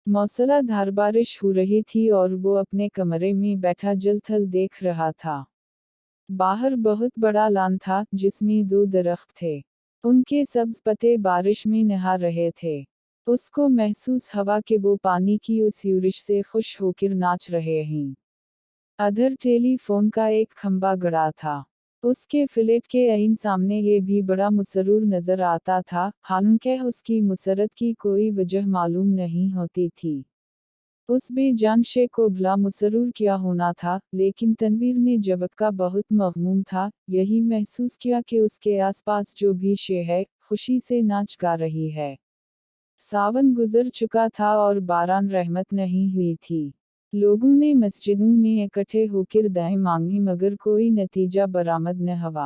मौसलाधार बारिश हो रही थी और वो अपने कमरे में बैठा जल थल देख रहा था। बाहर बहुत बड़ा लान था जिसमें 2 दरख्त थे। उनके सब्ज पत्ते बारिश में नहा रहे थे। उसको महसूस हवा के वो पानी की उस यूरिश से खुश होकर नाच रहे हैं। अधर टेलीफोन का एक खंबा गड़ा था। उसके फ्लैट के ऐन सामने ये भी बड़ा मुसरूर नजर आता था, हालांकि उसकी मुसरत की कोई वजह मालूम नहीं होती थी। उस बेजान शे को भला मुसरूर क्या होना था, लेकिन तनवीर ने जबकि बहुत मगमूम था, यही महसूस किया कि उसके आसपास जो भी शे है, खुशी से नाच गा रही है। सावन गुजर चुका था और बारान रहमत नहीं हुई थी। लोगों ने मस्जिदों में इकट्ठे होकर दुआएं मांगी मगर कोई नतीजा बरामद न हुआ।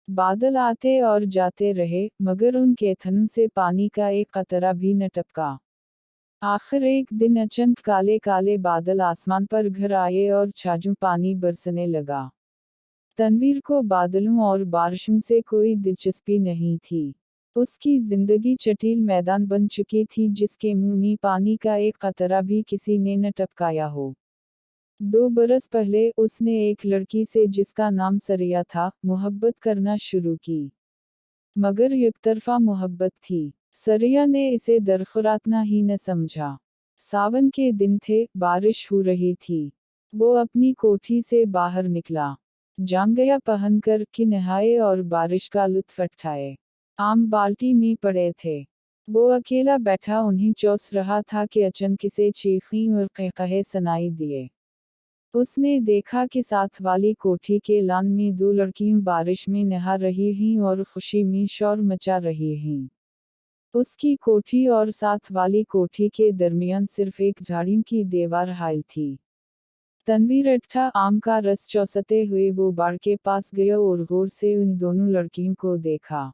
बादल आते और जाते रहे, मगर उनके थनों से पानी का एक कतरा भी न टपका। आखिर एक दिन अचानक काले काले बादल आसमान पर घर आए और छाजू पानी बरसने लगा। तनवीर को बादलों और बारिशों से कोई दिलचस्पी नहीं थी। उसकी जिंदगी चटील मैदान बन चुकी थी जिसके मुंह में पानी का एक कतरा भी किसी ने न टपकाया हो। 2 बरस पहले उसने एक लड़की से जिसका नाम सरिया था, मोहब्बत करना शुरू की। मगर एकतरफा मोहब्बत थी। सरिया ने इसे दरखुरातना ही न समझा। सावन के दिन थे, बारिश हो रही थी। वो अपनी कोठी से बाहर निकला। जांघिया पहनकर कि नहाए और बारिश का लुत्फ उठाए। आम बाल्टी में पड़े थे। वो अकेला बैठा उन्हें चौंस रहा था कि अचानक से चीखें और क़हक़हे सुनाई दिए। उसने देखा कि साथ वाली कोठी के लान में 2 लड़कियां बारिश में नहा रही हैं और खुशी में शोर मचा रही हैं। उसकी कोठी और साथ वाली कोठी के दरमियान सिर्फ एक झाड़ियों की दीवार हाइल थी। तनवीर अट्ठा आम का रस चौसते हुए वो बाड़ के पास गया और गौर से उन दोनों लड़कियों को देखा।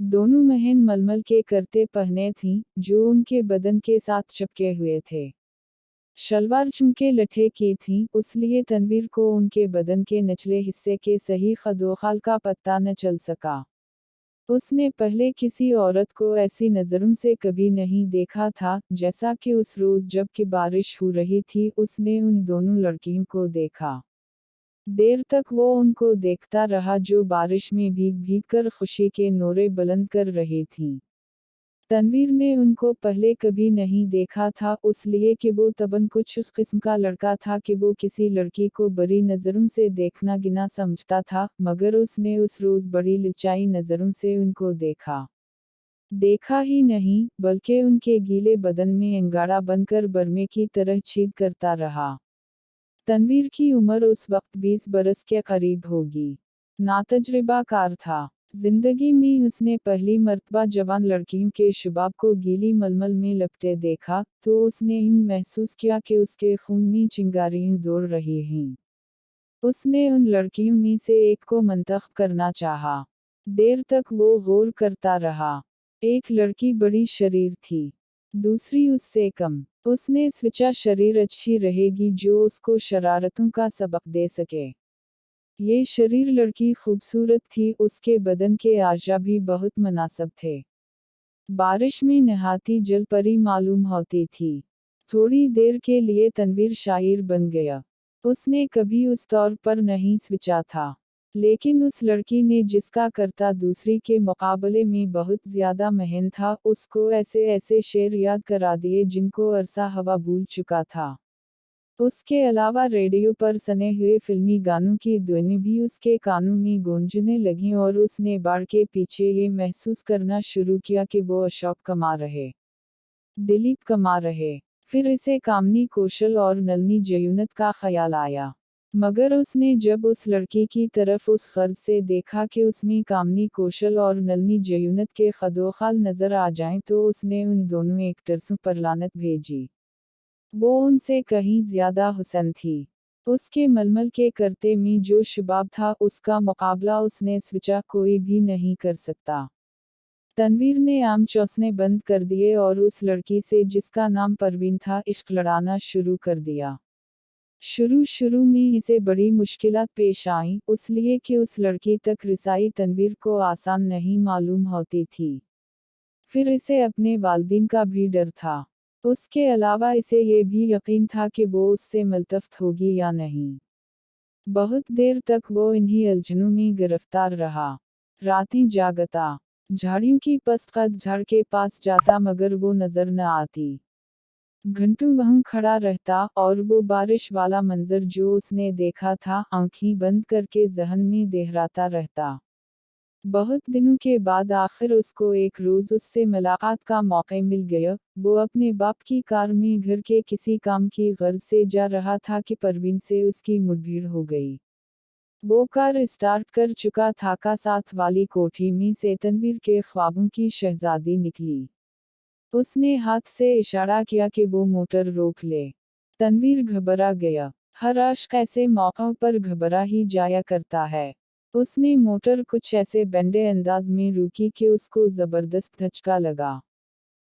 दोनों महन मलमल के करते पहने थीं, जो उनके बदन के साथ चिपके हुए थे। शलवार चुनके लठे की थीं, इसलिए तनवीर को उनके बदन के निचले हिस्से के सही खदोखाल का पता न चल सका। उसने पहले किसी औरत को ऐसी नज़रों से कभी नहीं देखा था, जैसा कि उस रोज़ जब कि बारिश हो रही थी उसने उन दोनों लड़कियों को देखा। देर तक वो उनको देखता रहा जो बारिश में भीग भीग कर खुशी के नोरे बुलंद कर रही थीं। तनवीर ने उनको पहले कभी नहीं देखा था, इसलिए कि वो तबन कुछ उस किस्म का लड़का था कि वो किसी लड़की को बुरी नज़रों से देखना गिना समझता था, मगर उसने उस रोज़ बड़ी लचाई नज़रों से उनको देखा। देखा ही नहीं, बल्कि उनके गीले बदन में अंगारा बनकर बरमे की तरह छीद करता रहा। तनवीर की उम्र उस वक्त 20 बरस के करीब होगी। नातजुर्बाकार था। जिंदगी में उसने पहली मर्तबा जवान लड़कियों के शुबाब को गीली मलमल में लपटे देखा, तो उसने महसूस किया कि उसके खून में चिंगारियां दौड़ रही हैं। उसने उन लड़कियों में से एक को मंतख करना चाहा। देर तक वो गौर करता रहा। एक लड़की बड़ी शरीर थी। दूसरी उससे कम। उसने सोचा शरीर अच्छी रहेगी जो उसको शरारतों का सबक दे सके। ये शरीर लड़की खूबसूरत थी, उसके बदन के आजा भी बहुत मुनासिब थे। बारिश में नहाती जल परी मालूम होती थी। थोड़ी देर के लिए तनवीर शायर बन गया। उसने कभी उस तौर पर नहीं सोचा था। लेकिन उस लड़की ने जिसका करता दूसरी के मुकाबले में बहुत ज्यादा महन था, उसको ऐसे ऐसे शेर याद करा दिए जिनको अरसा हवा भूल चुका था। उसके अलावा रेडियो पर सने हुए फिल्मी गानों की ध्वनि भी उसके कानों में गूंजने लगी और उसने बाढ़ के पीछे ये महसूस करना शुरू किया कि वो अशोक कमा रहे, दिलीप कमा रहे। फिर इसे कामनी कौशल और नलनी जयूनत का ख्याल आया। मगर उसने जब उस लड़की की तरफ उस गर्ज से देखा कि उसमें कामनी कौशल और नलनी जयूनत के खदोखाल नजर आ जाएं, तो उसने उन दोनों एक्टर्सों पर लानत भेजी। वो उनसे कहीं ज्यादा हुसन थी। उसके मलमल के करते में जो शुबाब था उसका मुकाबला उसने सोचा कोई भी नहीं कर सकता। तनवीर ने आम चौंसने बंद कर दिए और उस लड़की से जिसका नाम परवीन था इश्क लड़ाना शुरू कर दिया। शुरू में इसे बड़ी मुश्किलात पेश आईं, इसलिए कि उस लड़की तक रिसाई तनवीर को आसान नहीं मालूम होती थी। फिर इसे अपने वालिदैन का भी डर था। उसके अलावा इसे ये भी यकीन था कि वो उससे मुल्तफ़ होगी या नहीं। बहुत देर तक वो इन्हीं उलझनों में गिरफ्तार रहा। रातें जागता, झाड़ियों की पसकद झाड़ के पास जाता मगर वो नजर न आती। घंटों वहीं खड़ा रहता और वो बारिश वाला मंजर जो उसने देखा था आंखें बंद करके जहन में दोहराता रहता। बहुत दिनों के बाद आखिर उसको एक रोज उससे मुलाकात का मौका मिल गया। वो अपने बाप की कार में घर के किसी काम की गर्ज से जा रहा था कि परवीन से उसकी मुठभेड़ हो गई। वो कार स्टार्ट कर चुका था का साथ वाली कोठी में से तनवीर के ख्वाबों की शहजादी निकली। उसने हाथ से इशारा किया कि वो मोटर रोक ले। तनवीर घबरा गया। हर आशिक ऐसे मौक़ों पर घबरा ही जाया करता है। उसने मोटर कुछ ऐसे बंदे अंदाज में रुकी कि उसको जबरदस्त धचका लगा।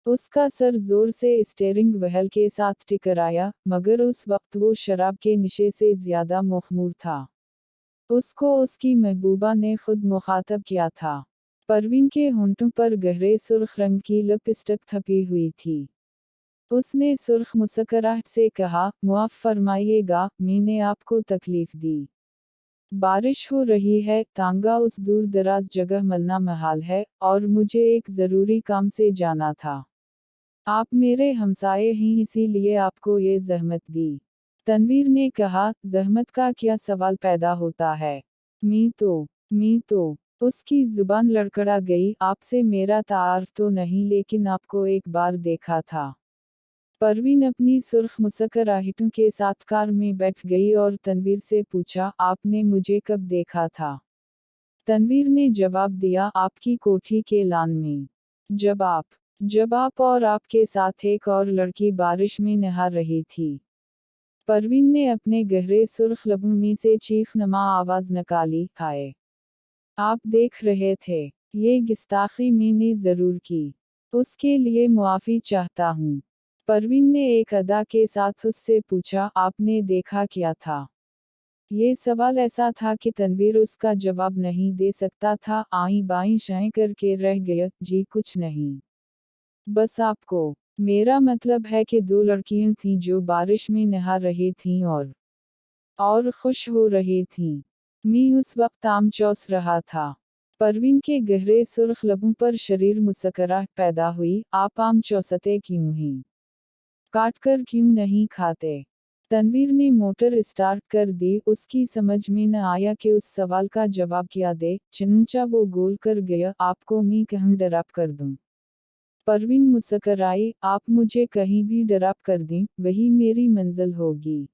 उसका सर जोर से स्टीयरिंग व्हील के साथ टकराया, मगर उस वक्त वो शराब के नशे से ज्यादा मखमूर था। उसको उसकी महबूबा ने खुद मुखातब किया था। परवीन के होंठों पर गहरे सुर्ख रंग की लिपस्टिक थपी हुई थी। उसने सुर्ख मुस्कुराहट से कहा, मुआफ फरमाइएगा, मैंने आपको तकलीफ दी। बारिश हो रही है, तांगा उस दूर दराज जगह मिलना महाल है, और मुझे एक ज़रूरी काम से जाना था। आप मेरे हमसाये हैं इसीलिए आपको ये ज़हमत दी। तनवीर ने कहा, ज़हमत का क्या सवाल पैदा होता है। मैं तो उसकी जुबान लड़खड़ा गई। आपसे मेरा तारुफ तो नहीं लेकिन आपको एक बार देखा था। परवीन अपनी सुर्ख मुस्कुराहटों के साथ कार में बैठ गई और तनवीर से पूछा, आपने मुझे कब देखा था। तनवीर ने जवाब दिया, आपकी कोठी के लान में। जब आप और आपके साथ एक और लड़की बारिश में नहा रही थी। परवीन ने अपने गहरे सुर्ख लबों में से चीख नमा आवाज निकाली, हाय। आप देख रहे थे। ये गुस्ताखी मैंने जरूर की। उसके लिए मुआफी चाहता हूँ। परवीन ने एक अदा के साथ उससे पूछा, आपने देखा क्या था। ये सवाल ऐसा था कि तनवीर उसका जवाब नहीं दे सकता था। आईं बाईं शाएं करके रह गया, जी कुछ नहीं। बस आपको। मेरा मतलब है कि दो लड़कियां थीं जो बारिश में नहा रही थीं और खुश हो रही थीं। मैं उस वक्त आम चौस रहा था। परवीन के गहरे सुर्ख लबों पर शरीर मुस्कुराहट पैदा हुई, आप आम चौसते क्यों हैं? काट कर क्यों नहीं खाते? तनवीर ने मोटर स्टार्ट कर दी। उसकी समझ में न आया कि उस सवाल का जवाब क्या दे, चुनांचे वो गोल कर गया, आपको मैं कहीं ड्रॉप कर दूं। परवीन मुस्कुराई, आप मुझे कहीं भी ड्रॉप कर दें, वही मेरी मंजिल होगी।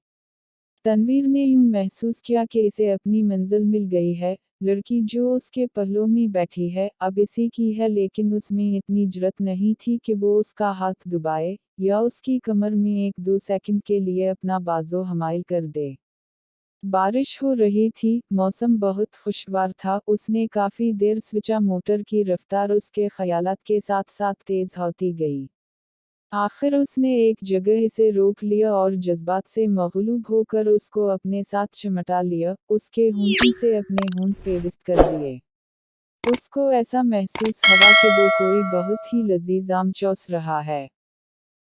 तनवीर ने यूं महसूस किया कि इसे अपनी मंजिल मिल गई है। लड़की जो उसके पहलू में बैठी है, अब इसी की है, लेकिन उसमें इतनी जुर्रत नहीं थी कि वो उसका हाथ दबाए, या उसकी कमर में एक दो सेकंड के लिए अपना बाजू हमाइल कर दे। बारिश हो रही थी, मौसम बहुत खुशगवार था। उसने काफी देर स्विचा, मोटर की रफ्तार उसके ख्यालात के साथ साथ तेज होती गई। आखिर उसने एक जगह इसे रोक लिया और जज्बात से मगलूब होकर उसको अपने साथ चिमटा लिया, उसके होंठों से अपने होंठ पेवस्त कर दिए। उसको ऐसा महसूस हुआ कि वो कोई बहुत ही लजीज आम चौस रहा है।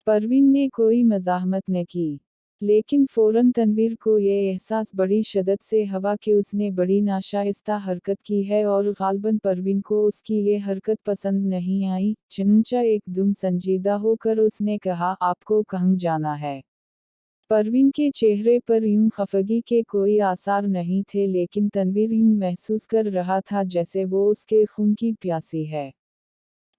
परवीन ने कोई मज़ाहमत न की। लेकिन फौरन तनवीर को ये एहसास बड़ी शिद्दत से हुआ कि उसने बड़ी नाशाइस्ता हरकत की है और गालबन परवीन को उसकी ये हरकत पसंद नहीं आई। चुनांचे एकदम संजीदा होकर उसने कहा, आपको कहाँ जाना है। परवीन के चेहरे पर यूं खफगी के कोई आसार नहीं थे, लेकिन तनवीर यूं महसूस कर रहा था जैसे वो उसके खून की प्यासी है।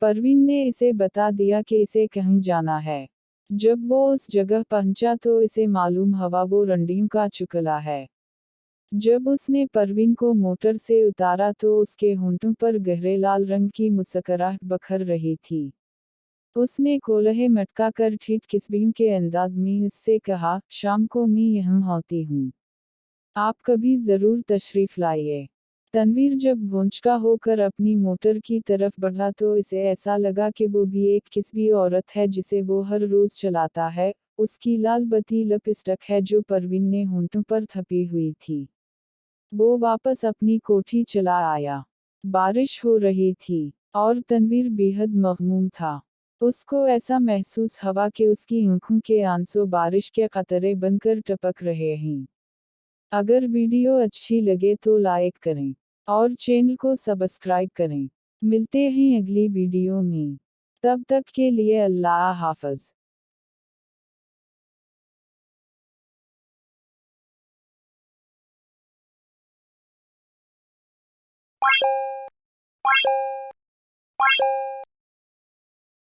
परवीन ने इसे बता दिया कि इसे कहीं जाना है। जब वो उस जगह पहुंचा तो इसे मालूम हुआ वो रंडियों का चुकला है। जब उसने परवीन को मोटर से उतारा तो उसके होंठों पर गहरे लाल रंग की मुस्कुराहट बखर रही थी। उसने कोल्हे मटका कर ठीक किस्बियों के अंदाज में उससे कहा, शाम को मैं यहाँ होती हूँ। आप कभी जरूर तशरीफ लाइए। तनवीर जब भौंचका होकर अपनी मोटर की तरफ बढ़ा तो इसे ऐसा लगा कि वो भी एक किस्बी औरत है जिसे वो हर रोज चलाता है। उसकी लाल बत्ती लिपस्टिक है जो परवीन ने होंठों पर थपी हुई थी। वो वापस अपनी कोठी चला आया। बारिश हो रही थी और तनवीर बेहद मगमूम था। उसको ऐसा महसूस हुआ कि उसकी आंखों के आंसू बारिश के कतरे बनकर टपक रहे हैं। अगर वीडियो अच्छी लगे तो लाइक करें और चैनल को सब्सक्राइब करें। मिलते हैं अगली वीडियो में। तब तक के लिए अल्लाह हाफ़िज़।